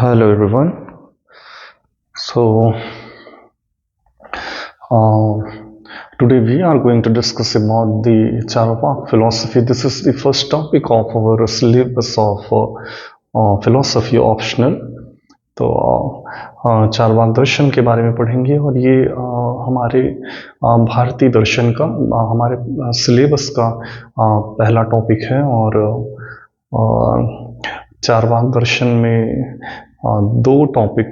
Hello everyone. So uh, today we are going to discuss about the Charvak philosophy. This is the first topic of our syllabus of philosophy optional. तो चारवाक दर्शन के बारे में पढ़ेंगे और ये हमारे भारतीय दर्शन का हमारे सिलेबस का पहला टॉपिक है। और चारवाक दर्शन में दो टॉपिक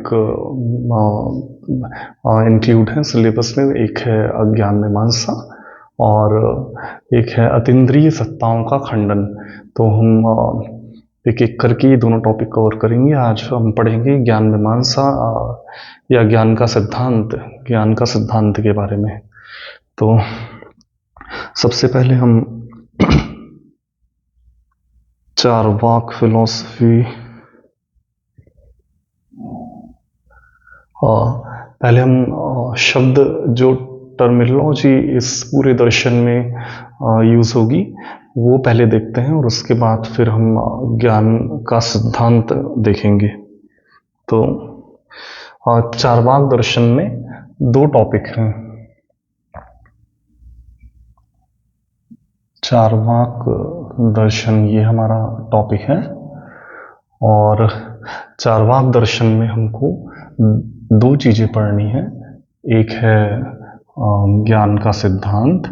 इंक्लूड हैं सिलेबस में। एक है अज्ञान मीमांसा और एक है अतीन्द्रिय सत्ताओं का खंडन। तो हम एक एक करके ये दोनों टॉपिक कवर करेंगे। आज हम पढ़ेंगे ज्ञान मीमांसा या ज्ञान का सिद्धांत के बारे में। तो सबसे पहले हम चारवाक फिलॉसफी पहले हम शब्द जो टर्मिनोलॉजी इस पूरे दर्शन में यूज होगी वो पहले देखते हैं और उसके बाद फिर हम ज्ञान का सिद्धांत देखेंगे। तो चारवाक दर्शन में दो टॉपिक हैं। चारवाक दर्शन ये हमारा टॉपिक है और चारवाक दर्शन में हमको दो चीजें पढ़नी है। एक है ज्ञान का सिद्धांत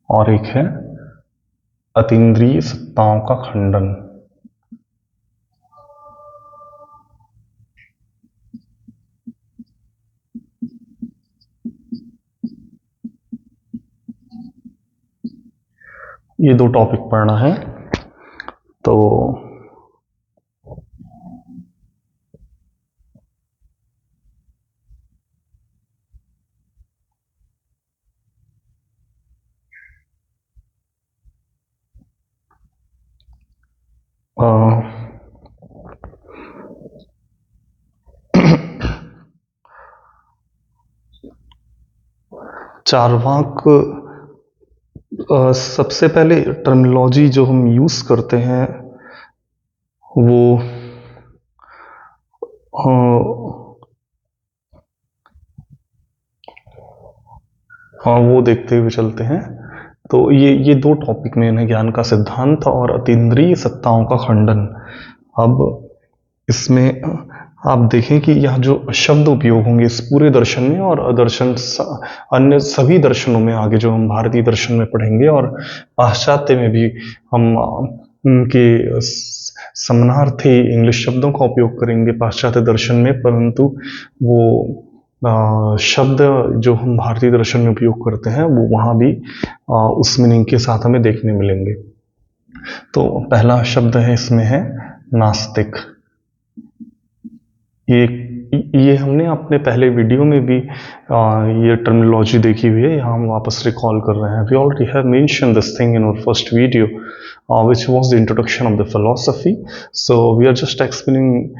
और एक है अतीन्द्रिय सत्ताओं का खंडन। ये दो टॉपिक पढ़ना है। तो चारवाक सबसे पहले टर्मिनोलॉजी जो हम यूज करते हैं वो देखते हुए चलते हैं। तो ये दो टॉपिक में है, ज्ञान का सिद्धांत और अतीन्द्रिय सत्ताओं का खंडन। अब इसमें आप देखें कि यह जो शब्द उपयोग होंगे इस पूरे दर्शन में और अन्य सभी दर्शनों में, आगे जो हम भारतीय दर्शन में पढ़ेंगे और पाश्चात्य में भी हम उनके समानार्थी इंग्लिश शब्दों का उपयोग करेंगे पाश्चात्य दर्शन में, परंतु वो शब्द जो हम भारतीय दर्शन में उपयोग करते हैं वो वहां भी उस मीनिंग के साथ हमें देखने मिलेंगे। तो पहला शब्द है इसमें है नास्तिक। ये हमने अपने पहले वीडियो में भी ये टर्मिनोलॉजी देखी हुई है, यहाँ हम वापस रिकॉल कर रहे हैं। We already have mentioned this thing in our first video which was the introduction of the philosophy, so we are just explaining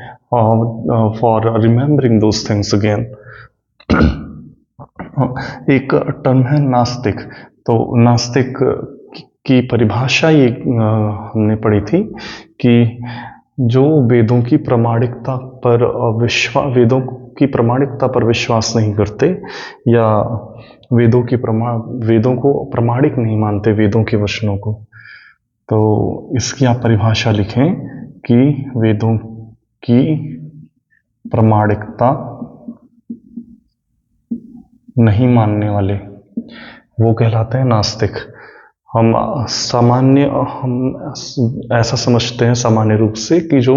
for remembering those things again. एक टर्म है नास्तिक। तो नास्तिक की परिभाषा ये हमने पढ़ी थी कि जो वेदों की प्रामाणिकता पर विश्वास नहीं करते या वेदों को प्रामाणिक नहीं मानते, वेदों के वचनों को। तो इसकी आप परिभाषा लिखें कि वेदों की प्रामाणिकता नहीं मानने वाले वो कहलाते हैं नास्तिक। हम ऐसा समझते हैं सामान्य रूप से कि जो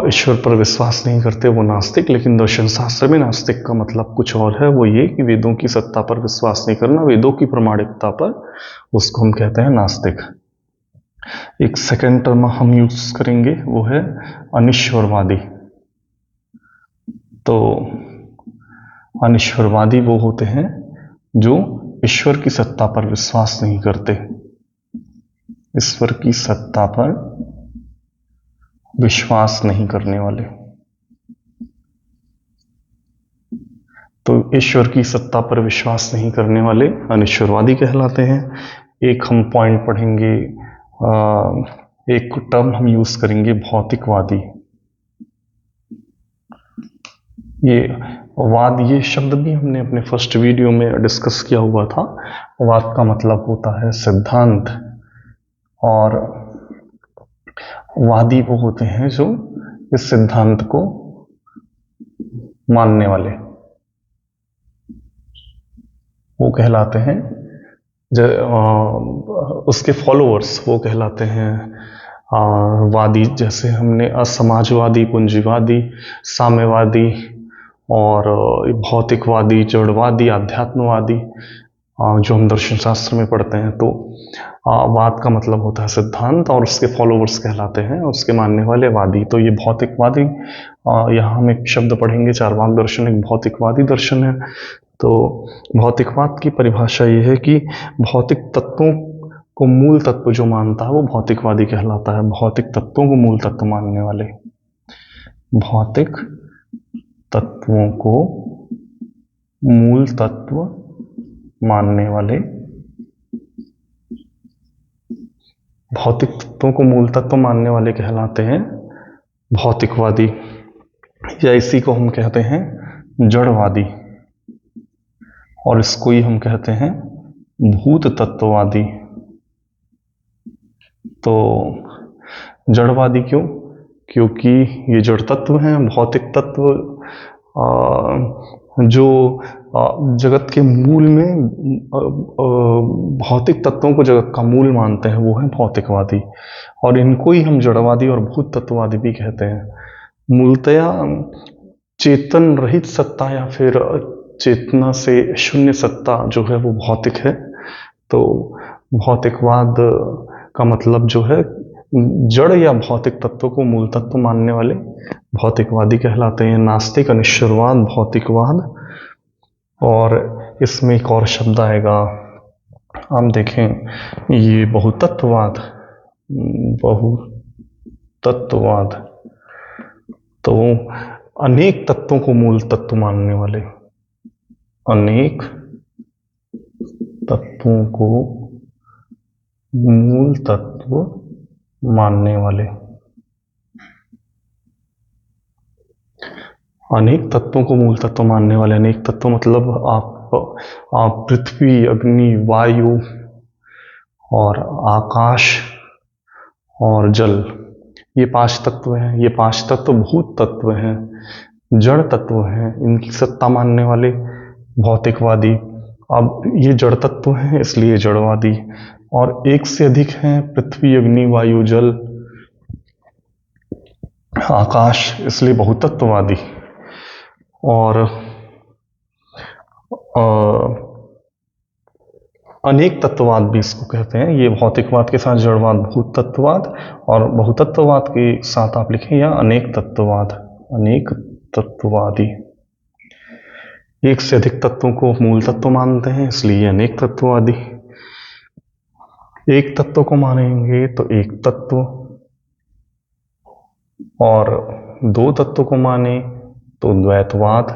ईश्वर पर विश्वास नहीं करते वो नास्तिक, लेकिन दर्शन शास्त्र में नास्तिक का मतलब कुछ और है। वो ये कि वेदों की सत्ता पर विश्वास नहीं करना, वेदों की प्रामाणिकता पर, उसको हम कहते हैं नास्तिक। एक सेकंड टर्म हम यूज करेंगे वो है अनिश्वरवादी। तो अनिश्वरवादी वो होते हैं जो ईश्वर की सत्ता पर विश्वास नहीं करते, ईश्वर की सत्ता पर विश्वास नहीं करने वाले। तो ईश्वर की सत्ता पर विश्वास नहीं करने वाले अनिश्वरवादी कहलाते हैं। एक हम पॉइंट पढ़ेंगे एक टर्म हम यूज करेंगे भौतिकवादी। ये वाद, ये शब्द भी हमने अपने फर्स्ट वीडियो में डिस्कस किया हुआ था। वाद का मतलब होता है सिद्धांत, और वादी वो होते हैं जो इस सिद्धांत को मानने वाले, वो कहलाते हैं उसके फॉलोअर्स वो कहलाते हैं वादी। जैसे हमने असमाजवादी, पूंजीवादी, साम्यवादी और भौतिकवादी, जड़वादी, आध्यात्मवादी जो हम दर्शन शास्त्र में पढ़ते हैं। तो वाद का मतलब होता है सिद्धांत, और उसके फॉलोअर्स कहलाते हैं उसके मानने वाले वादी। तो ये भौतिकवादी, यहाँ हम एक शब्द पढ़ेंगे, चार्वाक दर्शन एक भौतिकवादी दर्शन है। तो भौतिकवाद की परिभाषा ये है कि भौतिक तत्वों को मूल तत्व जो मानता है वो भौतिकवादी कहलाता है। भौतिक तत्वों को मूल तत्व मानने वाले, भौतिक तत्वों को मूल तत्व मानने वाले, भौतिक तत्वों को मूल तत्व मानने वाले कहलाते हैं भौतिकवादी, या इसी को हम कहते हैं जड़वादी, और इसको ही हम कहते हैं भूत तत्ववादी। तो जड़वादी क्यों? क्योंकि ये जड़ तत्व हैं, भौतिक तत्व जो जगत के मूल में भौतिक तत्वों को जगत का मूल मानते हैं, वो है भौतिकवादी, और इनको ही हम जड़वादी और भूत तत्ववादी भी कहते हैं। मूलतया चेतन रहित सत्ता या फिर चेतना से शून्य सत्ता जो है वो भौतिक है। तो भौतिकवाद का मतलब जो है जड़ या भौतिक तत्व को मूल तत्व मानने वाले भौतिकवादी कहलाते हैं। नास्तिक, अनिश्वरवाद, भौतिकवाद, और इसमें एक और शब्द आएगा, हम देखें, ये बहुतत्ववाद। बहुतत्ववाद तो अनेक तत्वों को मूल तत्व मानने वाले, अनेक तत्वों को मूल तत्व मानने वाले, अनेक तत्वों को मूल तत्व मानने वाले। अनेक तत्व मतलब आप पृथ्वी, अग्नि, वायु और आकाश और जल, ये 5 तत्व हैं। ये 5 तत्व भूत तत्व हैं, जड़ तत्व हैं, इनकी सत्ता मानने वाले भौतिकवादी। अब ये जड़ तत्व हैं इसलिए जड़वादी, और एक से अधिक हैं, पृथ्वी, अग्नि, वायु, जल, आकाश, इसलिए बहुतत्ववादी। और अनेक तत्ववाद भी इसको कहते हैं। ये भौतिकवाद के साथ जड़वाद, भूत तत्ववाद, और बहुतत्ववाद के साथ आप लिखें या अनेक तत्ववाद, अनेक तत्ववादी। एक से अधिक तत्वों को मूल तत्व मानते हैं इसलिए अनेक तत्ववादी। एक तत्व को मानेंगे तो एक तत्व, और 2 तत्व को माने तो द्वैतवाद,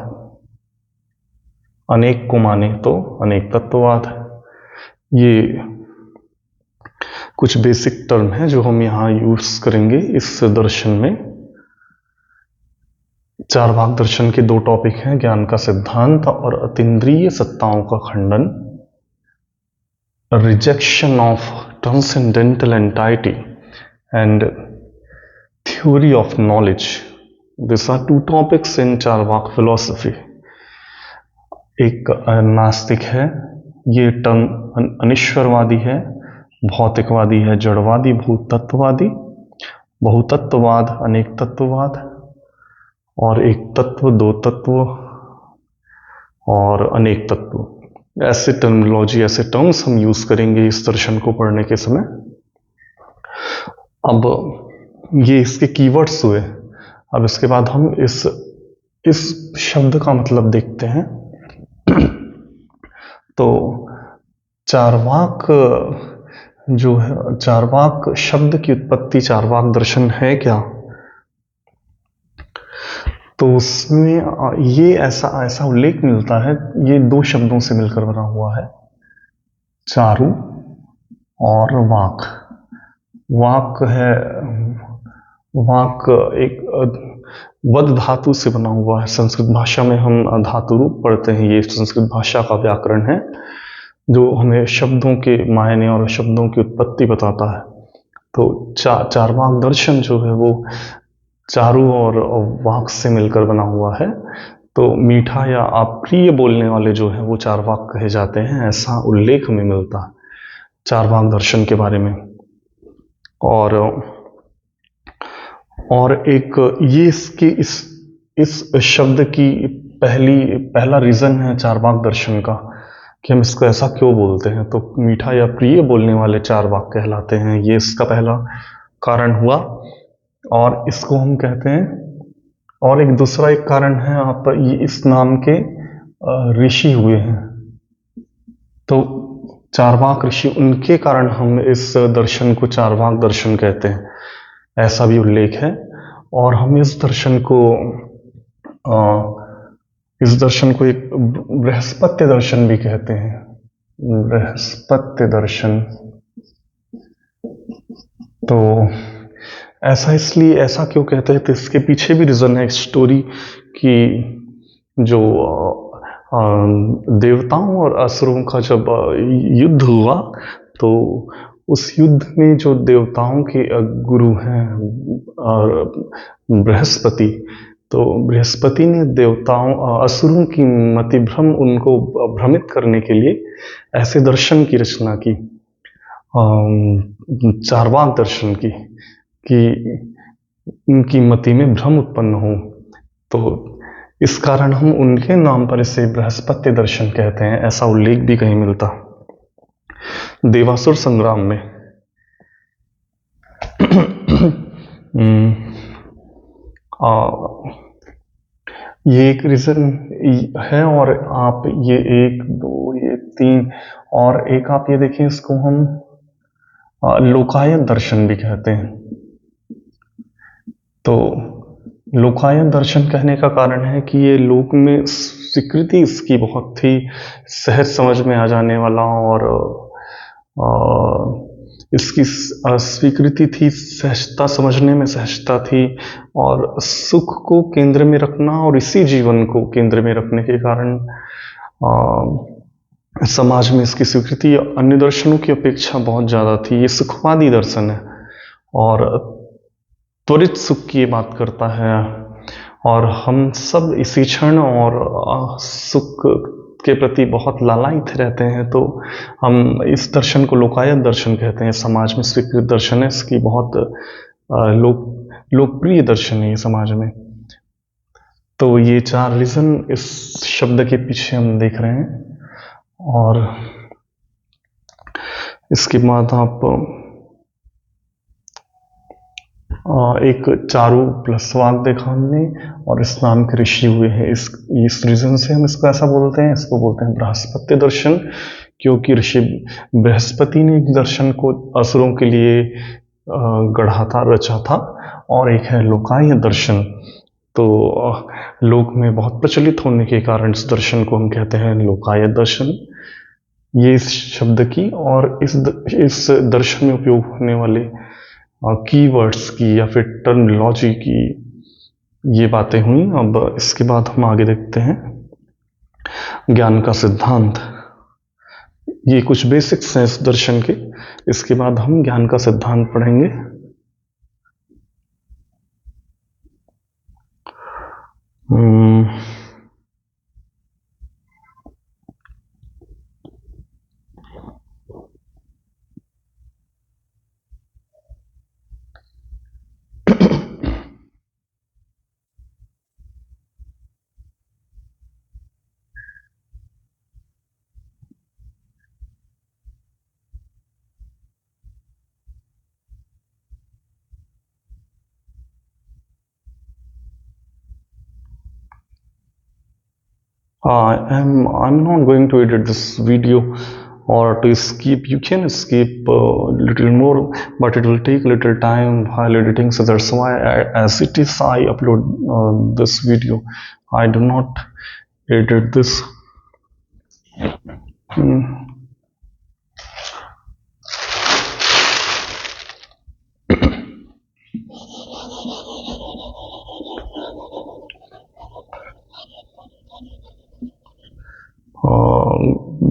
अनेक को माने तो अनेक तत्ववाद। ये कुछ बेसिक टर्म है जो हम यहाँ यूज करेंगे इस दर्शन में। चार्वाक दर्शन के 2 टॉपिक हैं, ज्ञान का सिद्धांत और अतीन्द्रिय सत्ताओं का खंडन, rejection of transcendental entity and theory of knowledge. This are 2 topics in Charvaka philosophy. एक नास्तिक है, ये टर्म अनिश्वरवादी है, भौतिकवादी है जड़वादी, भूत तत्ववादी, बहुतत्ववाद, अनेक तत्ववाद, और एक तत्व, 2 तत्व और अनेक तत्व। ऐसे टर्मिनोलॉजी, ऐसे टर्म्स हम यूज करेंगे इस दर्शन को पढ़ने के समय। अब ये इसके कीवर्ड्स हुए। अब इसके बाद हम इस शब्द का मतलब देखते हैं। तो चार्वाक जो है, चार्वाक शब्द की उत्पत्ति, चार्वाक दर्शन है क्या? तो उसमें ये ऐसा उल्लेख मिलता है, ये 2 शब्दों से मिलकर बना हुआ है, चारु और वाक। वाक है, वाक एक वद धातु से बना हुआ है। संस्कृत भाषा में हम धातु रूप पढ़ते हैं। ये संस्कृत भाषा का व्याकरण है जो हमें शब्दों के मायने और शब्दों की उत्पत्ति बताता है। तो चारवाक दर्शन जो है वो चारु और वाक से मिलकर बना हुआ है। तो मीठा या अप्रिय बोलने वाले जो है वो चारवाक कहे जाते हैं, ऐसा उल्लेख हमें मिलता है चारवाक दर्शन के बारे में। और एक ये इसकी इस शब्द की पहला रीजन है चारवाक दर्शन का कि हम इसको ऐसा क्यों बोलते हैं। तो मीठा या प्रिय बोलने वाले चारवाक कहलाते हैं, ये इसका पहला कारण हुआ। और इसको हम कहते हैं, और एक दूसरा एक कारण है, आप ये इस नाम के ऋषि हुए हैं। तो चारवाक ऋषि, उनके कारण हम इस दर्शन को चारवाक दर्शन कहते हैं, ऐसा भी उल्लेख है। और हम इस दर्शन को एक बृहस्पत्य दर्शन भी कहते हैं। बृहस्पत्य दर्शन, तो ऐसा इसलिए ऐसा क्यों कहते हैं, तो इसके पीछे भी रीजन है स्टोरी की। जो देवताओं और असुरों का जब युद्ध हुआ, तो उस युद्ध में जो देवताओं के गुरु हैं बृहस्पति, तो बृहस्पति ने देवताओं असुरों की मतिभ्रम, उनको भ्रमित करने के लिए ऐसे दर्शन की रचना की, चारवाक दर्शन की, कि उनकी मति में भ्रम उत्पन्न हो। तो इस कारण हम उनके नाम पर इसे बृहस्पत्य दर्शन कहते हैं, ऐसा उल्लेख भी कहीं मिलता देवासुर संग्राम में। ये एक रीजन है। और आप ये 1 2 ये 3 और एक आप ये देखिए, इसको हम लोकायत दर्शन भी कहते हैं। तो लोकायत दर्शन कहने का कारण है कि ये लोक में स्वीकृति इसकी बहुत ही सहज समझ में आ जाने वाला, और इसकी स्वीकृति थी, सहजता, समझने में सहजता थी, और सुख को केंद्र में रखना और इसी जीवन को केंद्र में रखने के कारण समाज में इसकी स्वीकृति अन्य दर्शनों की अपेक्षा बहुत ज़्यादा थी। ये सुखवादी दर्शन है और त्वरित सुख की बात करता है, और हम सब इसी क्षण और सुख के प्रति बहुत लालायित रहते हैं। तो हम इस दर्शन को लोकायत दर्शन कहते हैं, समाज में स्वीकृत दर्शन है, इसकी बहुत लोकप्रिय दर्शन है ये समाज में। तो ये 4 रीजन इस शब्द के पीछे हम देख रहे हैं। और इसके बाद आप एक चारु प्लस वाक देखा हमने, और इस नाम के ऋषि हुए हैं। इस रीजन से हम इसको ऐसा बोलते हैं, इसको बोलते हैं बृहस्पत्य दर्शन, क्योंकि ऋषि बृहस्पति ने एक दर्शन को असुरों के लिए गढ़ा था, रचा था। और एक है लोकायत दर्शन, तो लोक में बहुत प्रचलित होने के कारण इस दर्शन को हम कहते हैं लोकायत दर्शन। ये इस शब्द की और इस दर्शन में उपयोग होने वाले कीवर्ड्स की या फिर टर्मिनोलॉजी की ये बातें हुई। अब इसके बाद हम आगे देखते हैं ज्ञान का सिद्धांत। ये कुछ बेसिक्स हैं इस दर्शन के, इसके बाद हम ज्ञान का सिद्धांत पढ़ेंगे। I'm not going to edit this video or to skip. You can skip little more, but it will take little time while editing. So that's why, as it is, I upload this video. I do not edit this.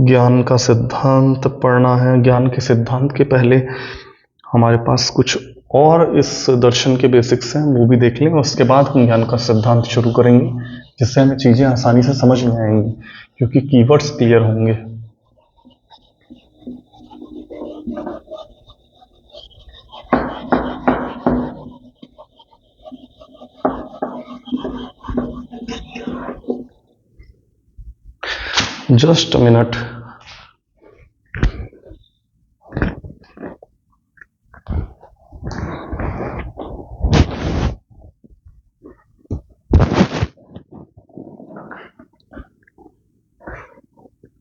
ज्ञान का सिद्धांत पढ़ना है। ज्ञान के सिद्धांत के पहले हमारे पास कुछ और इस दर्शन के बेसिक्स हैं, वो भी देख लें। उसके बाद हम ज्ञान का सिद्धांत शुरू करेंगे, जिससे हमें चीज़ें आसानी से समझ में आएंगी, क्योंकि कीवर्ड्स क्लियर होंगे। Just a minute.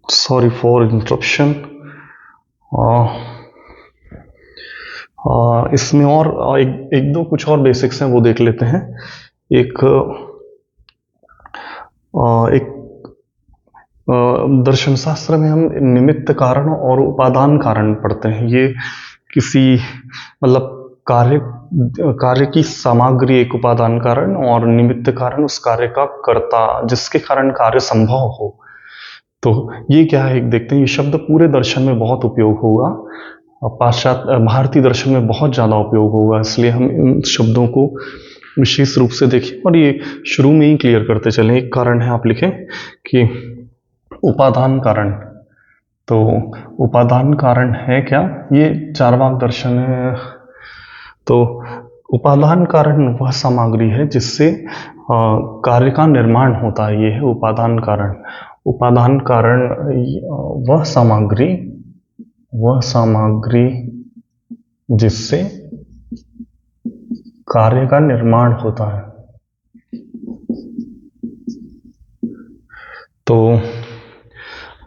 Sorry for interruption. इसमें और एक दो कुछ और बेसिक्स हैं, वो देख लेते हैं। एक दर्शन शास्त्र में हम निमित्त कारण और उपादान कारण पढ़ते हैं। ये किसी मतलब कार्य की सामग्री एक उपादान कारण, और निमित्त कारण उस कार्य का कर्ता, जिसके कारण कार्य संभव हो। तो ये क्या है, एक देखते हैं। ये शब्द पूरे दर्शन में बहुत उपयोग होगा, पाश्चात्य भारतीय दर्शन में बहुत ज़्यादा उपयोग होगा, इसलिए हम इन शब्दों को विशेष रूप से देखें और ये शुरू में ही क्लियर करते चलें। एक कारण है, आप लिखें कि उपादान कारण। तो उपादान कारण है क्या, ये चार्वाक दर्शन है। तो उपादान कारण वह सामग्री है जिससे कार्य का निर्माण होता है, ये है उपादान कारण। उपादान कारण वह सामग्री जिससे कार्य का निर्माण होता है। तो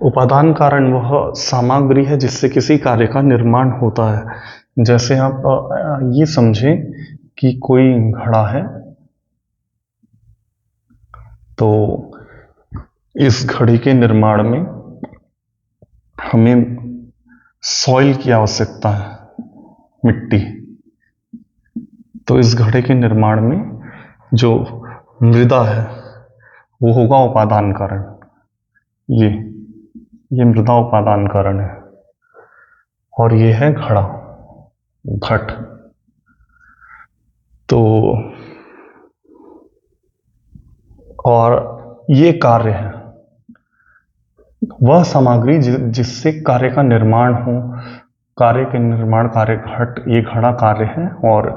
उपादान कारण वह सामग्री है जिससे किसी कार्य का निर्माण होता है। जैसे आप ये समझें कि कोई घड़ा है, तो इस घड़े के निर्माण में हमें सॉइल की आवश्यकता है, मिट्टी। तो इस घड़े के निर्माण में जो मृदा है वो होगा उपादान कारण। ये मृदा उपादान कारण है, और ये है घड़ा, घट। तो और ये कार्य है, वह सामग्री जिससे कार्य का निर्माण हो। कार्य के निर्माण, कार्य घट, ये घड़ा कार्य है, और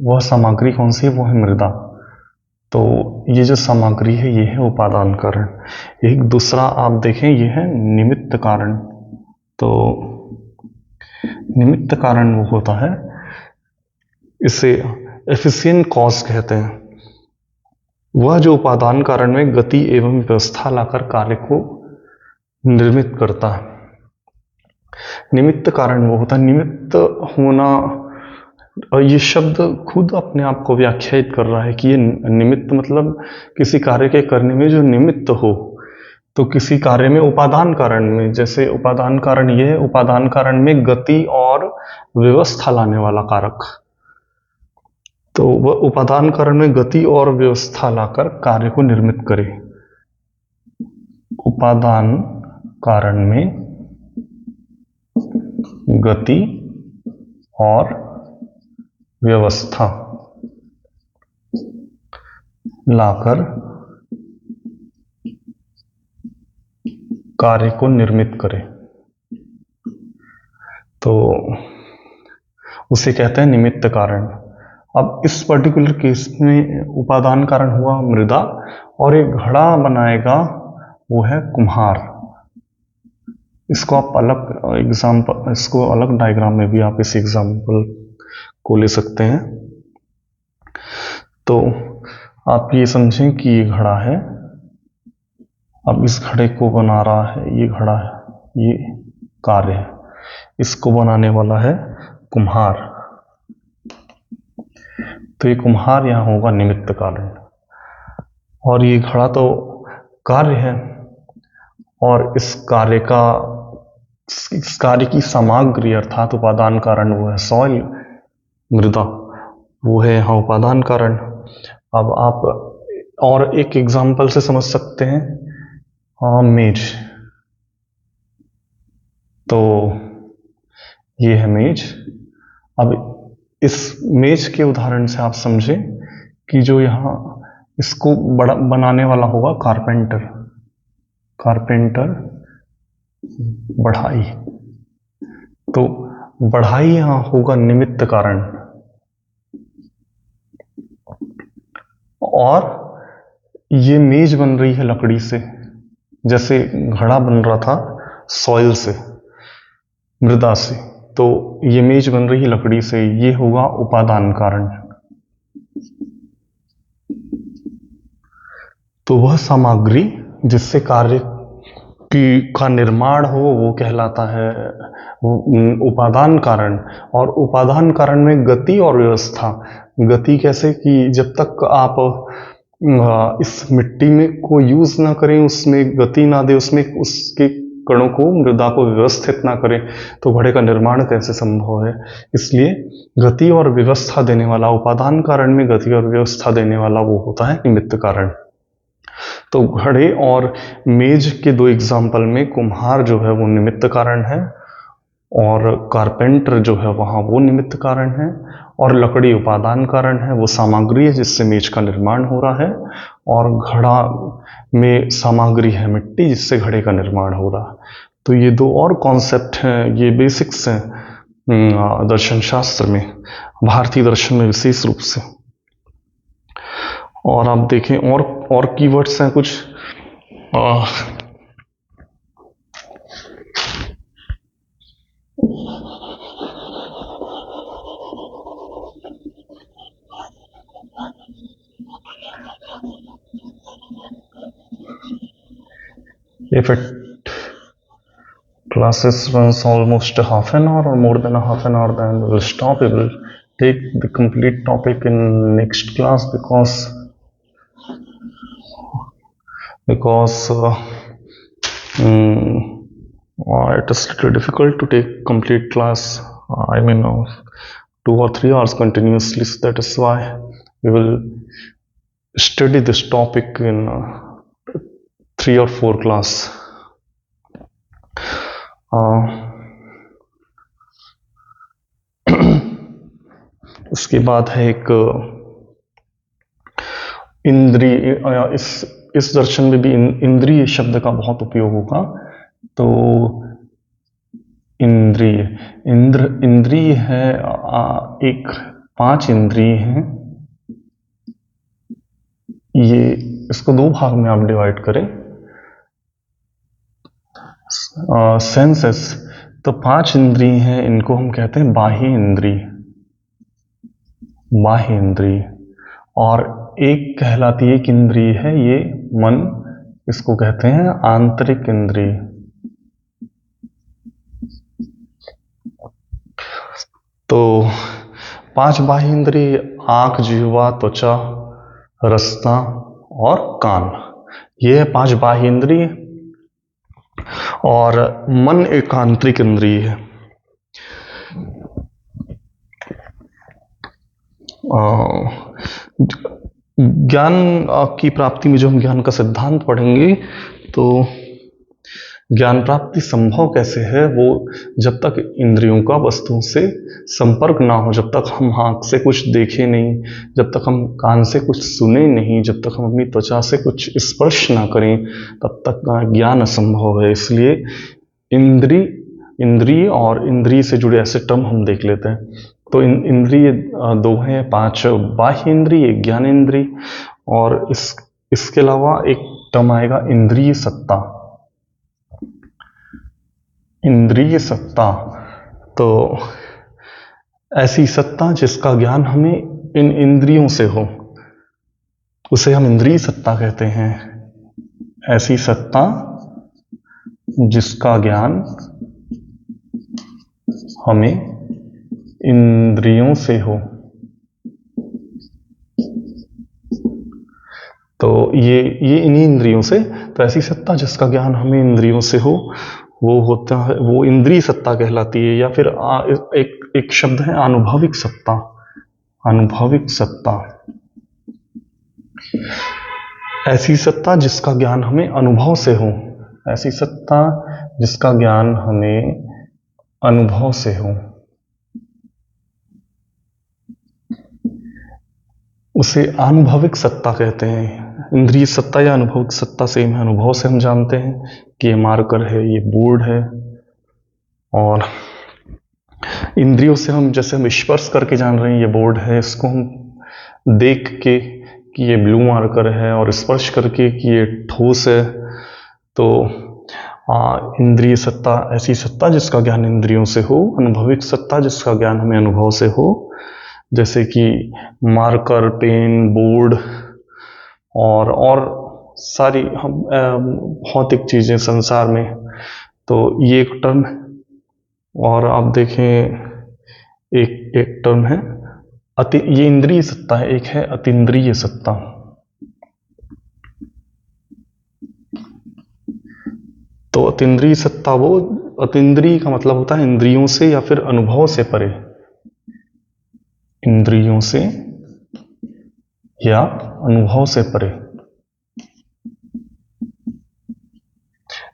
वह सामग्री कौन सी है, वो है मृदा। तो ये जो सामग्री है ये है उपादान कारण। एक दूसरा आप देखें, ये है निमित्त कारण। तो निमित्त कारण वो होता है, इसे एफिशिएंट कॉज कहते हैं। वह जो उपादान कारण में गति एवं व्यवस्था लाकर कार्य को निर्मित करता है। निमित्त कारण वो होता है, निमित्त होना। और ये शब्द खुद अपने आप को व्याख्यायित कर रहा है कि ये निमित्त मतलब किसी कार्य के करने में जो निमित्त हो। तो किसी कार्य में उपादान कारण में, जैसे उपादान कारण ये है, उपादान कारण में गति और व्यवस्था लाने वाला कारक। तो वह उपादान कारण में गति और व्यवस्था लाकर कार्य को निर्मित करे। उपादान कारण में गति और व्यवस्था लाकर कार्य को निर्मित करे, तो उसे कहते हैं निमित्त कारण। अब इस पर्टिकुलर केस में उपादान कारण हुआ मृदा, और एक घड़ा बनाएगा वो है कुम्हार। इसको आप अलग एग्जाम्पल, इसको अलग डायग्राम में भी आप इस एग्जाम्पल को ले सकते हैं। तो आप ये समझें कि ये घड़ा है, अब इस घड़े को बना रहा है, ये घड़ा है, ये कार्य है, इसको बनाने वाला है कुम्हार। तो ये कुम्हार यहाँ होगा निमित्त कारण। और ये घड़ा तो कार्य है, और इस कार्य की सामग्री अर्थात उपादान कारण वो है सॉइल, मृदा, वो है यहाँ उपादान कारण। अब आप और एक एग्जाम्पल से समझ सकते हैं, मेज। तो ये है मेज। अब इस मेज के उदाहरण से आप समझें कि जो यहाँ इसको बड़ा बनाने वाला होगा कारपेंटर। कारपेंटर बढ़ाई, तो बढ़ाई यहाँ होगा निमित्त कारण, और ये मेज बन रही है लकड़ी से, जैसे घड़ा बन रहा था सॉइल से, मृदा से, तो ये मेज बन रही है लकड़ी से, ये होगा उपादान कारण। तो वह सामग्री जिससे कार्य का निर्माण हो वो कहलाता है उपादान कारण। और उपादान कारण में गति और व्यवस्था। गति कैसे कि जब तक आप इस मिट्टी में को यूज ना करें, उसमें गति ना दे, उसमें उसके कणों को, मृदा को व्यवस्थित ना करें, तो घड़े का निर्माण कैसे संभव है। इसलिए गति और व्यवस्था देने वाला, उपादान कारण में गति और व्यवस्था देने वाला वो होता है निमित्त कारण। तो घड़े और मेज के दो एग्जाम्पल में कुम्हार जो है वो निमित्त कारण है, और कारपेंटर जो है वहाँ वो निमित्त कारण है, और लकड़ी उपादान कारण है, वो सामग्री है जिससे मेज का निर्माण हो रहा है, और घड़ा में सामग्री है मिट्टी जिससे घड़े का निर्माण हो रहा है। तो ये दो और कॉन्सेप्ट हैं, ये बेसिक्स हैं दर्शन शास्त्र में, भारतीय दर्शन में विशेष रूप से। और आप देखें और कीवर्ड्स हैं कुछ। If it classes runs almost half an hour or more than a half an hour, then we will stop. We will take the complete topic in next class because it is little difficult to take complete class. I mean 2 or 3 hours continuously. So that is why we will study this topic in 3 or 4 class. उसके बाद है एक इंद्रिय। इस दर्शन में भी इंद्रिय शब्द का बहुत उपयोग होगा। तो इंद्रिय, इंद्रिय है एक 5 इंद्रिय हैं। ये इसको 2 भाग में आप डिवाइड करें। सेंसेस, तो 5 इंद्रिय हैं, इनको हम कहते हैं बाह्य इंद्रिय, बाह्य इंद्रिय। और एक कहलाती एक इंद्रिय है ये मन, इसको कहते हैं आंतरिक इंद्रिय। तो 5 बाह्य इंद्रिय, आंख, जिह्वा, त्वचा, रसना और कान, ये है 5 बाह्य इंद्रिय। और मन एक आंतरिक इंद्रिय है। ज्ञान की प्राप्ति में जो हम ज्ञान का सिद्धांत पढ़ेंगे, तो ज्ञान प्राप्ति संभव कैसे है, वो जब तक इंद्रियों का वस्तुओं से संपर्क ना हो, जब तक हम आँख से कुछ देखें नहीं, जब तक हम कान से कुछ सुने नहीं, जब तक हम अपनी त्वचा से कुछ स्पर्श ना करें, तब तक ज्ञान असंभव है। इसलिए इंद्रिय और इंद्रिय से जुड़े ऐसे टर्म हम देख लेते हैं। तो इंद्रिय 2 हैं, 5 बाह्य इंद्रिय, एक ज्ञान इंद्रिय। और इसके अलावा एक टर्म आएगा इंद्रिय सत्ता। इंद्रिय सत्ता, तो ऐसी सत्ता जिसका ज्ञान हमें इन इंद्रियों से हो, उसे हम इंद्रिय सत्ता कहते हैं। ऐसी सत्ता जिसका ज्ञान हमें इंद्रियों से हो। तो ये इन्हीं इंद्रियों से, तो ऐसी सत्ता जिसका ज्ञान हमें इंद्रियों से हो, वो होता है, वो इंद्रिय सत्ता कहलाती है। या फिर एक शब्द है अनुभविक सत्ता। अनुभविक सत्ता, ऐसी सत्ता जिसका ज्ञान हमें अनुभव से हो। ऐसी सत्ता जिसका ज्ञान हमें अनुभव से हो, उसे आनुभविक सत्ता कहते हैं। इंद्रिय सत्ता या अनुभविक सत्ता सेम है। अनुभव से हम जानते हैं कि ये मार्कर है, ये बोर्ड है, और इंद्रियों से हम जैसे हम स्पर्श करके जान रहे हैं ये बोर्ड है, इसको हम देख के कि ये ब्लू मार्कर है और स्पर्श करके कि ये ठोस है। तो इंद्रिय सत्ता ऐसी सत्ता जिसका ज्ञान इंद्रियों से हो, अनुभविक सत्ता जिसका ज्ञान हमें अनुभव से हो, जैसे कि मार्कर, पेन, बोर्ड और सारी हम भौतिक चीजें संसार में। तो ये एक टर्म है। और आप देखें एक टर्म है ये इंद्रिय सत्ता है, एक है अतीन्द्रिय सत्ता। तो अतीन्द्रिय सत्ता वो, अतीन्द्रिय का मतलब होता है इंद्रियों से या फिर अनुभव से परे, इंद्रियों से या अनुभव से परे,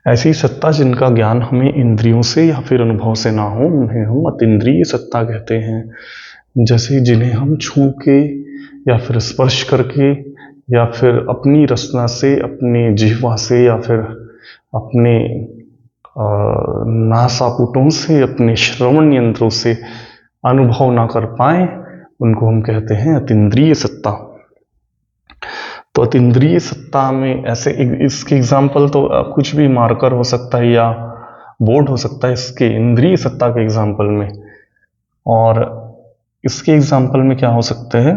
ऐसी सत्ता जिनका ज्ञान हमें इंद्रियों से या फिर अनुभव से ना हो, उन्हें हम अतीन्द्रिय सत्ता कहते हैं। जैसे जिन्हें हम छू के या फिर स्पर्श करके या फिर अपनी रसना से, अपने जिह्वा से या फिर अपने नासापुटों से, अपने श्रवण यंत्रों से अनुभव ना कर पाए, उनको हम कहते हैं अतीन्द्रिय सत्ता। तो अतीन्द्रिय सत्ता में ऐसे इसके एग्जाम्पल तो कुछ भी मार्कर हो सकता है या बोर्ड हो सकता है इसके इंद्रिय सत्ता के एग्जाम्पल में। और इसके एग्जाम्पल में क्या हो सकते हैं,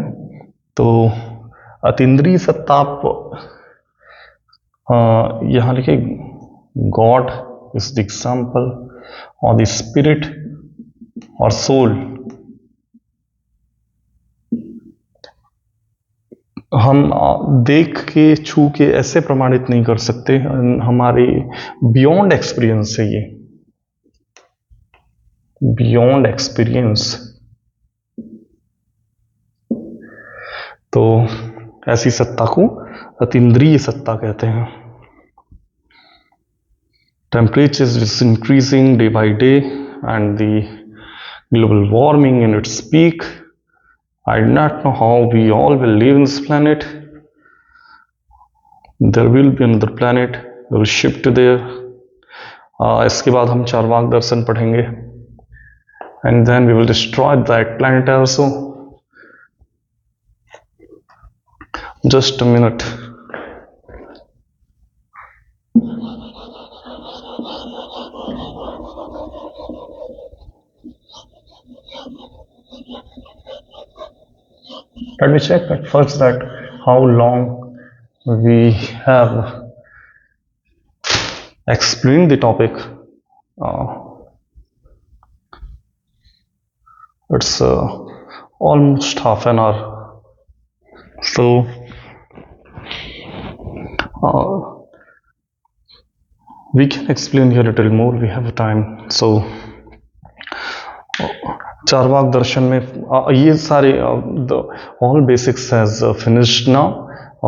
तो अतीन्द्रिय सत्ता आप यहाँ लिखे गॉड इज द एग्जाम्पल, और द स्पिरिट और सोल। हम देख के, छू के ऐसे प्रमाणित नहीं कर सकते, हमारे बियॉन्ड एक्सपीरियंस है ये, बियॉन्ड एक्सपीरियंस। तो ऐसी सत्ता को अतीन्द्रिय सत्ता कहते हैं। Temperature is increasing day by day and the global warming in its peak. I do not know how we all will live in this planet. There will be another planet, we will shift there. इसके बाद हम चारवाक दर्शन पढ़ेंगे, and then we will destroy that planet also. Just a minute. Let me check at first that how long we have explained the topic. It's almost half an hour. So we can explain here a little more. We have time. So Charvaka दर्शन में ये सारे all basics has finished now.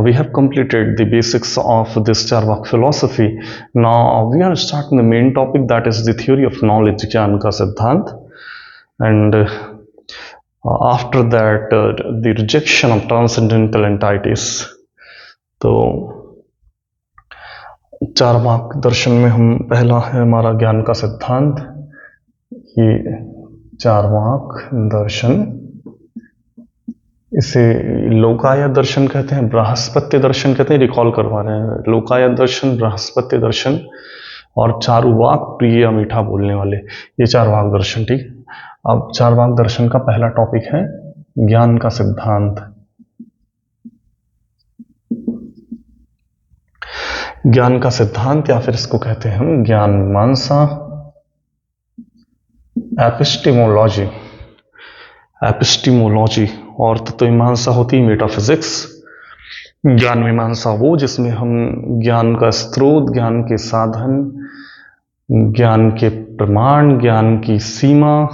We have completed the basics of this Charvak philosophy. Now we are starting the main topic, that is the theory of knowledge, ज्ञान का सिद्धांत, and after that the rejection of transcendental entities. तो चारवाक दर्शन में हम पहला है हमारा ज्ञान का सिद्धांत। ये चारवाक दर्शन, इसे लोकायत दर्शन कहते हैं, बृहस्पत्य दर्शन कहते हैं। रिकॉल करवा रहे हैं, लोकायत दर्शन, बृहस्पत्य दर्शन और चारुवाक, प्रिय मीठा बोलने वाले, ये चारवाक दर्शन। ठीक, अब चारवाक दर्शन का पहला टॉपिक है ज्ञान का सिद्धांत। ज्ञान का सिद्धांत या फिर इसको कहते हैं हम ज्ञान मीमांसा, एपिस्टेमोलॉजी। एपिस्टेमोलॉजी और तत्वमीमांसा होती मेटाफिजिक्स। ज्ञान मीमांसा वो जिसमें हम ज्ञान का स्रोत, ज्ञान के साधन, ज्ञान के प्रमाण, ज्ञान की सीमा,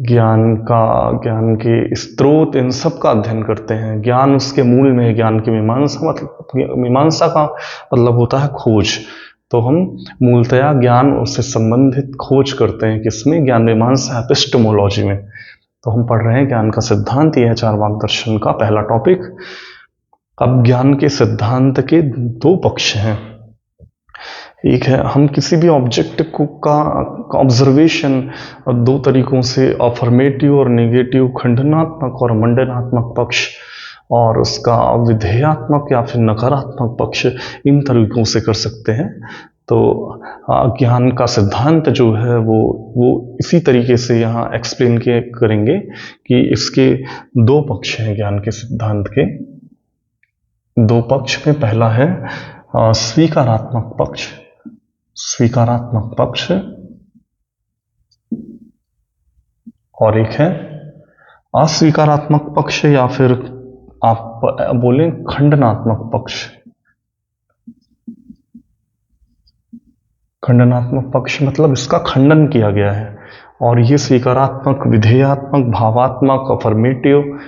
ज्ञान के स्रोत, इन सब का अध्ययन करते हैं। ज्ञान उसके मूल में है। ज्ञान की मीमांसा मतलब, मीमांसा का मतलब होता है खोज। तो हम मूलतया ज्ञान उससे संबंधित खोज करते हैं किसमें, ज्ञान मीमांसा एपिस्टेमोलॉजी में। तो हम पढ़ रहे हैं ज्ञान का सिद्धांत, यह है चारवाक दर्शन का पहला टॉपिक। अब ज्ञान के सिद्धांत के दो पक्ष हैं। एक है हम किसी भी ऑब्जेक्ट को का ऑब्जर्वेशन दो तरीकों से, अफर्मेटिव और नेगेटिव, खंडनात्मक और मंडनात्मक पक्ष, और उसका विधेयात्मक या फिर नकारात्मक पक्ष, इन तरीकों से कर सकते हैं। तो ज्ञान का सिद्धांत जो है वो इसी तरीके से यहाँ एक्सप्लेन करेंगे कि इसके दो पक्ष हैं। ज्ञान के सिद्धांत के दो पक्ष में पहला है स्वीकारात्मक पक्ष, स्वीकारात्मक पक्ष, और एक है अस्वीकारात्मक पक्ष या फिर आप बोलें खंडनात्मक पक्ष। खंडनात्मक पक्ष मतलब इसका खंडन किया गया है, और ये स्वीकारात्मक, विधेयात्मक, भावात्मक, अफर्मेटिव,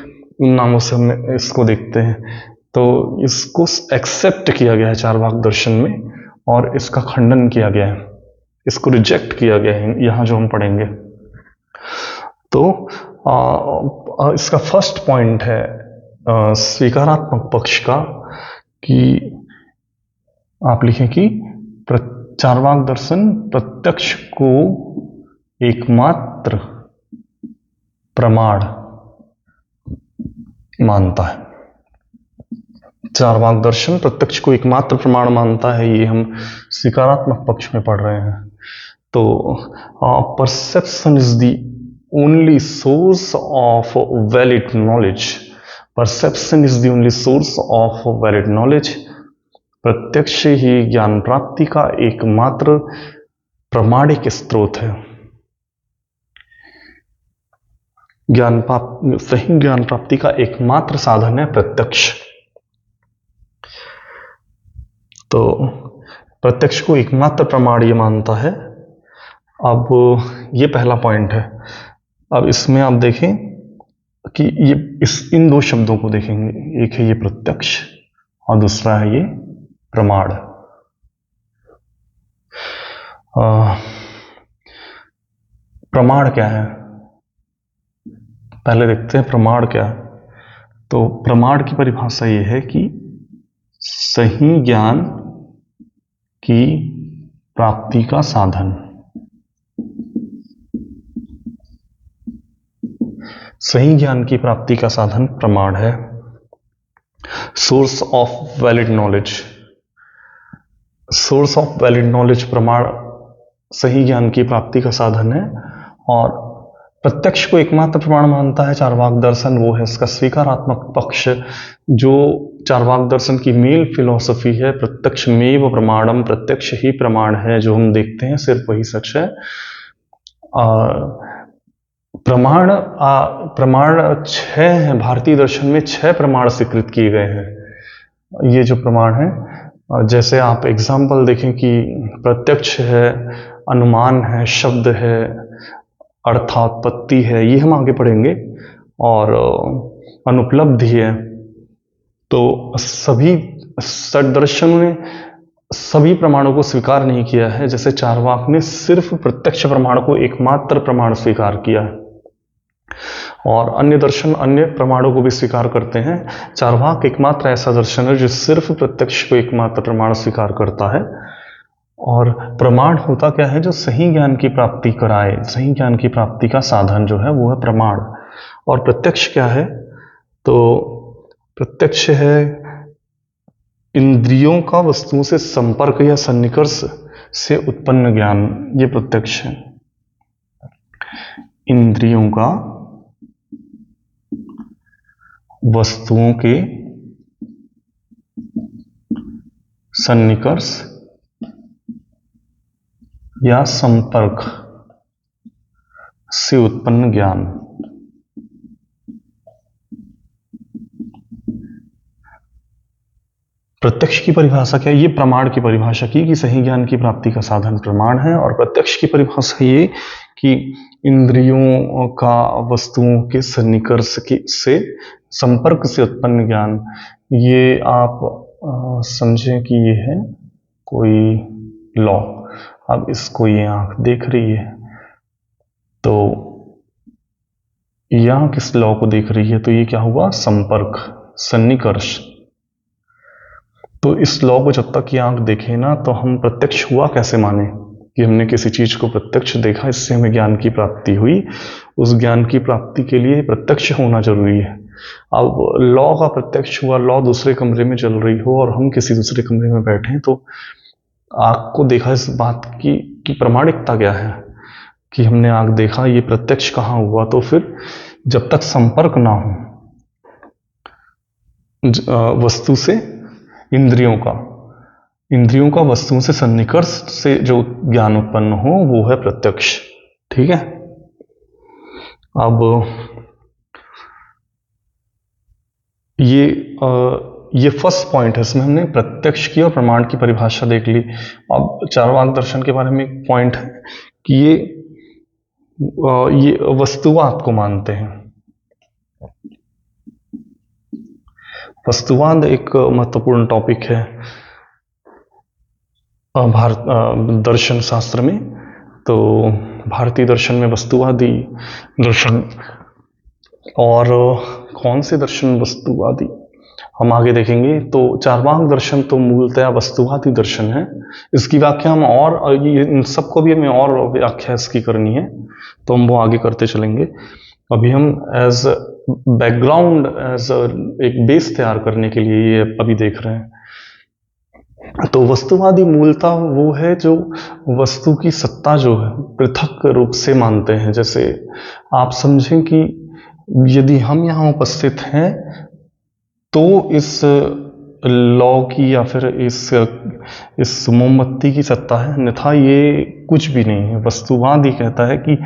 इन नामों से हम इसको देखते हैं। तो इसको एक्सेप्ट किया गया है चारवाक दर्शन में, और इसका खंडन किया गया है, इसको रिजेक्ट किया गया है यहाँ जो हम पढ़ेंगे। तो इसका फर्स्ट पॉइंट है स्वीकारात्मक पक्ष का, कि आप लिखें कि चारवाक दर्शन प्रत्यक्ष को एकमात्र प्रमाण मानता है। चारवाक दर्शन प्रत्यक्ष को एकमात्र प्रमाण मानता है, ये हम स्वीकारात्मक पक्ष में पढ़ रहे हैं। तो perception is the only source of valid knowledge, perception is the only source of valid knowledge. प्रत्यक्ष ही ज्ञान प्राप्ति का एकमात्र प्रमाणिक स्रोत है। सही ज्ञान प्राप्ति का एकमात्र साधन है प्रत्यक्ष। तो प्रत्यक्ष को एकमात्र प्रमाण ये मानता है। अब ये पहला पॉइंट है। अब इसमें आप देखें कि ये इन दो शब्दों को देखेंगे, एक है ये प्रत्यक्ष और दूसरा है ये प्रमाण। प्रमाण क्या है, पहले देखते हैं प्रमाण क्या है। तो प्रमाण की परिभाषा ये है कि सही ज्ञान की प्राप्ति का साधन। सही ज्ञान की प्राप्ति का साधन प्रमाण है। Source of valid knowledge, source of valid knowledge प्रमाण सही ज्ञान की प्राप्ति का साधन है। और प्रत्यक्ष को एकमात्र प्रमाण मानता है चारवाक दर्शन, वो है इसका स्वीकारात्मक पक्ष, जो चारवाक दर्शन की मेल फिलॉसफी है। प्रत्यक्ष मेव प्रमाणम, प्रत्यक्ष ही प्रमाण है, जो हम देखते हैं सिर्फ वही सच है। प्रमाण 6 हैं भारतीय दर्शन में, 6 प्रमाण स्वीकृत किए गए हैं। ये जो प्रमाण है, जैसे आप एग्जाम्पल देखें कि प्रत्यक्ष है, अनुमान है, शब्द है, अर्थात्पत्ति है, ये हम आगे पढ़ेंगे, और अनुपलब्धि है। तो सभी षड्दर्शनों ने सभी प्रमाणों को स्वीकार नहीं किया है, जैसे चारवाक ने सिर्फ प्रत्यक्ष प्रमाण को एकमात्र प्रमाण स्वीकार किया है। और अन्य दर्शन अन्य प्रमाणों को भी स्वीकार करते हैं। चारवाक एकमात्र ऐसा दर्शन है जो सिर्फ प्रत्यक्ष को एकमात्र प्रमाण स्वीकार करता है। और प्रमाण होता क्या है, जो सही ज्ञान की प्राप्ति कराए, सही ज्ञान की प्राप्ति का साधन जो है वो है प्रमाण। और प्रत्यक्ष क्या है, तो प्रत्यक्ष है इंद्रियों का वस्तुओं से संपर्क या सन्निकर्ष से उत्पन्न ज्ञान, ये प्रत्यक्ष है। इंद्रियों का वस्तुओं के सन्निकर्ष या संपर्क से उत्पन्न ज्ञान। प्रत्यक्ष की परिभाषा क्या है, ये प्रमाण की परिभाषा की कि सही ज्ञान की प्राप्ति का साधन प्रमाण है। और प्रत्यक्ष की परिभाषा ये कि इंद्रियों का वस्तुओं के सन्निकर्ष से संपर्क से उत्पन्न ज्ञान। ये आप समझें कि ये है कोई लॉ। अब इसको ये आंख देख रही है, तो ये आंख इस लॉ को देख रही है, तो ये क्या हुआ, संपर्क, सन्निकर्ष। तो इस लॉ को जब तक ये आंख देखे ना, तो हम प्रत्यक्ष हुआ कैसे माने कि हमने किसी चीज को प्रत्यक्ष देखा, इससे हमें ज्ञान की प्राप्ति हुई। उस ज्ञान की प्राप्ति के लिए प्रत्यक्ष होना जरूरी है। अब लॉ का प्रत्यक्ष हुआ, लॉ दूसरे कमरे में चल रही हो और हम किसी दूसरे कमरे में बैठे हैं, तो आंख को देखा इस बात की प्रमाणिकता क्या है कि हमने आंख देखा, ये प्रत्यक्ष कहाँ हुआ। तो फिर जब तक संपर्क ना हो वस्तु से, इंद्रियों का वस्तुओं से सन्निकर्ष से जो ज्ञान उत्पन्न हो, वो है प्रत्यक्ष। ठीक है। अब ये फर्स्ट पॉइंट है, इसमें हमने प्रत्यक्ष की और प्रमाण की परिभाषा देख ली। अब चार्वाक दर्शन के बारे में एक पॉइंट है कि ये वस्तुवाद को मानते हैं। वस्तुवाद एक महत्वपूर्ण टॉपिक है भारत दर्शन शास्त्र में। तो भारतीय दर्शन में वस्तुवादी दर्शन, और कौन से दर्शन वस्तुवादी हम आगे देखेंगे। तो चार्वाक दर्शन तो मूलतः वस्तुवादी दर्शन है। इसकी व्याख्या हम और इन सबको भी हमें और व्याख्या इसकी करनी है, तो हम वो आगे करते चलेंगे। अभी हम एज बैकग्राउंड, एज एक बेस तैयार करने के लिए ये अभी देख रहे हैं। तो वस्तुवादी मूलतः वो है जो वस्तु की सत्ता जो है पृथक रूप से मानते हैं। जैसे आप समझें कि यदि हम यहाँ उपस्थित हैं, तो इस लॉ की या फिर इस मोमबत्ती की सत्ता है, अन्यथा ये कुछ भी नहीं है। वस्तुवाद ही कहता है कि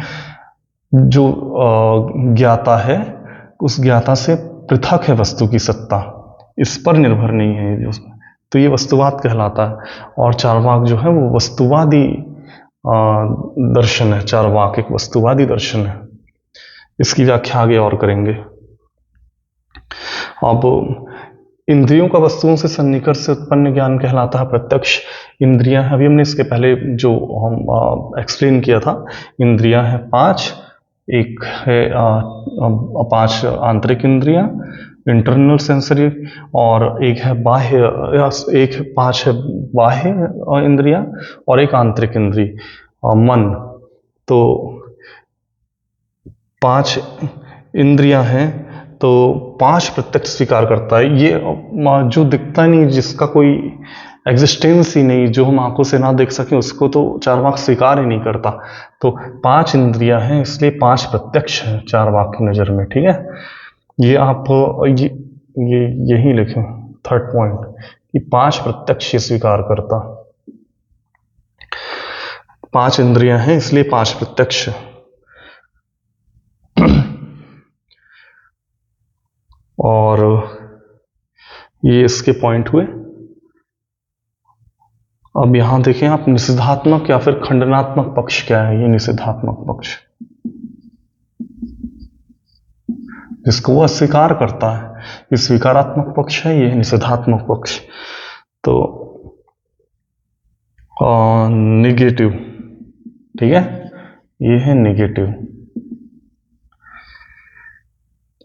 जो ज्ञाता है, उस ज्ञाता से पृथक है वस्तु की सत्ता, इस पर निर्भर नहीं है। तो ये वस्तुवाद कहलाता है। और चार्वाक जो है वो वस्तुवादी दर्शन है। चार्वाक एक वस्तुवादी दर्शन है। इसकी व्याख्या आगे और करेंगे। अब इंद्रियों का वस्तुओं से सन्निकर्ष से उत्पन्न ज्ञान कहलाता है प्रत्यक्ष। इंद्रियां हैं, अभी हमने इसके पहले जो हम एक्सप्लेन किया था, इंद्रियां हैं 5। एक है 5 आंतरिक इंद्रियां, इंटरनल सेंसरी, और एक है बाह्य, 5 है बाह्य इंद्रियां, और एक आंतरिक इंद्री मन। तो 5 इंद्रियां हैं, तो 5 प्रत्यक्ष स्वीकार करता है। ये जो दिखता नहीं, जिसका कोई एग्जिस्टेंस ही नहीं, जो हम आंखों से ना देख सके, उसको तो चार्वाक स्वीकार ही नहीं करता। तो 5 इंद्रियां हैं, इसलिए 5 प्रत्यक्ष हैं चार्वाक की नजर में। ठीक है। ये आप यही लिखें, थर्ड पॉइंट, कि 5 प्रत्यक्ष स्वीकार करता। 5 इंद्रियां हैं, इसलिए 5 प्रत्यक्ष। और ये इसके पॉइंट हुए। अब यहां देखें आप, निषेधात्मक या फिर खंडनात्मक पक्ष क्या है। ये निषेधात्मक पक्ष जिसको वो अस्वीकार करता है, ये स्वीकारात्मक पक्ष है, ये निषेधात्मक पक्ष। तो निगेटिव, ठीक है, ये है निगेटिव।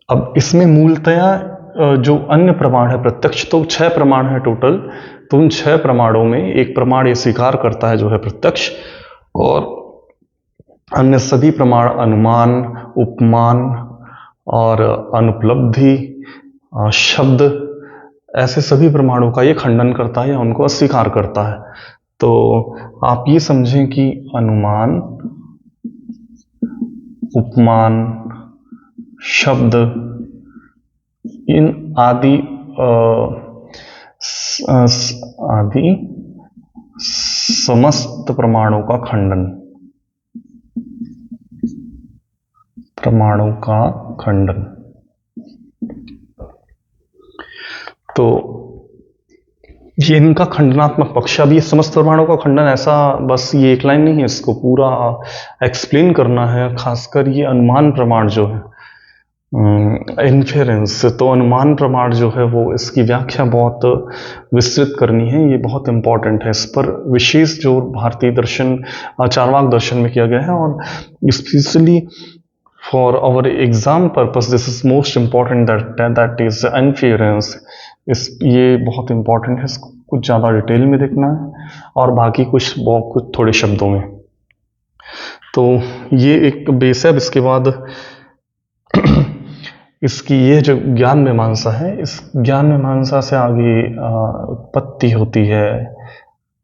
अब इसमें मूलतया जो अन्य प्रमाण है, प्रत्यक्ष तो 6 प्रमाण है टोटल। तो उन 6 प्रमाणों में एक प्रमाण ये स्वीकार करता है जो है प्रत्यक्ष, और अन्य सभी प्रमाण अनुमान, उपमान और अनुपलब्धि, शब्द, ऐसे सभी प्रमाणों का ये खंडन करता है या उनको अस्वीकार करता है। तो आप ये समझें कि अनुमान, उपमान, शब्द, इन आदि समस्त प्रमाणों का खंडन, तो ये इनका खंडनात्मक पक्ष। अब ये समस्त प्रमाणों का खंडन, ऐसा बस ये एक लाइन नहीं है, इसको पूरा एक्सप्लेन करना है। खासकर ये अनुमान प्रमाण जो है, इन्फेरेंस, तो अनुमान प्रमाण जो है वो इसकी व्याख्या बहुत विस्तृत करनी है, ये बहुत इंपॉर्टेंट है। इस पर विशेष जोर भारतीय दर्शन चार्वाक दर्शन में किया गया है, और specially for our exam purpose this is most important, that is inference. ये बहुत इंपॉर्टेंट है, इसको कुछ ज़्यादा डिटेल में देखना है और बाकी कुछ थोड़े शब्दों में। तो ये एक बेस है। इसके बाद इसकी ये जो ज्ञान मीमांसा है, इस ज्ञान मीमांसा से आगे उत्पत्ति होती है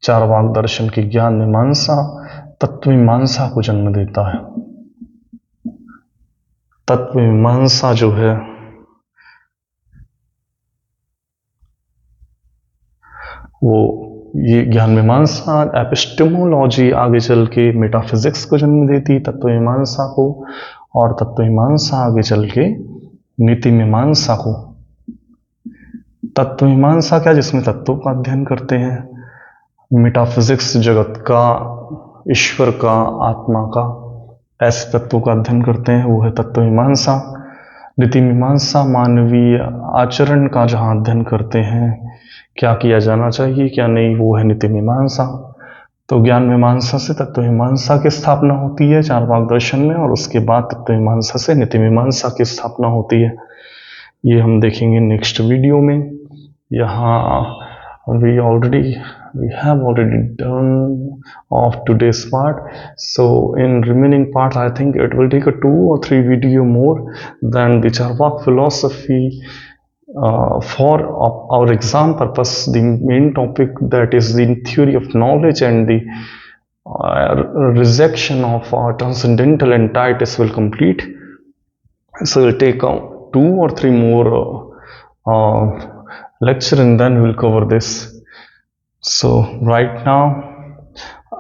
चार्वाक दर्शन की। ज्ञान मीमांसा तत्व मीमांसा को जन्म देता है। तत्व मीमांसा जो है वो ये ज्ञान मीमांसा एपिस्टेमोलॉजी आगे चल के मेटाफिजिक्स को जन्म देती तत्व मीमांसा को, और तत्व मीमांसा आगे चल के नीति मीमांसा को। तत्व मीमांसा क्या, जिसमें तत्वों का अध्ययन करते हैं, मेटाफिजिक्स जगत का, ईश्वर का, आत्मा का, ऐसे तत्वों का अध्ययन करते हैं, वो है तत्व मीमांसा। नीति मीमांसा मानवीय आचरण का जहाँ अध्ययन करते हैं, क्या किया जाना चाहिए क्या नहीं, वो है नीति मीमांसा। तो ज्ञान मीमांसा से तत्व मीमांसा की स्थापना होती है चार्वाक दर्शन में, और उसके बाद तत्व मीमांसा से नीति मीमांसा की स्थापना होती है। ये हम देखेंगे नेक्स्ट वीडियो में। यहाँ we have already done of today's part, so in remaining part I think it will take a 2 or 3 video more than the Charvak philosophy. For our exam purpose, the main topic, that is the theory of knowledge and the rejection of transcendental entities, will complete. So we'll take 2 or 3 more lecture, and then we'll cover this. So right now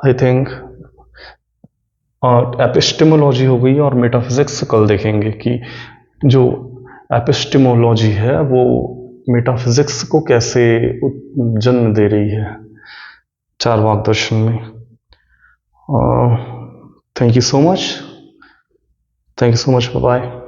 I think epistemology हो गई, और metaphysics कल देखेंगे कि जो epistemology है वो metaphysics को कैसे जन्म दे रही है चार्वाक दर्शन में। Thank you so much, bye bye.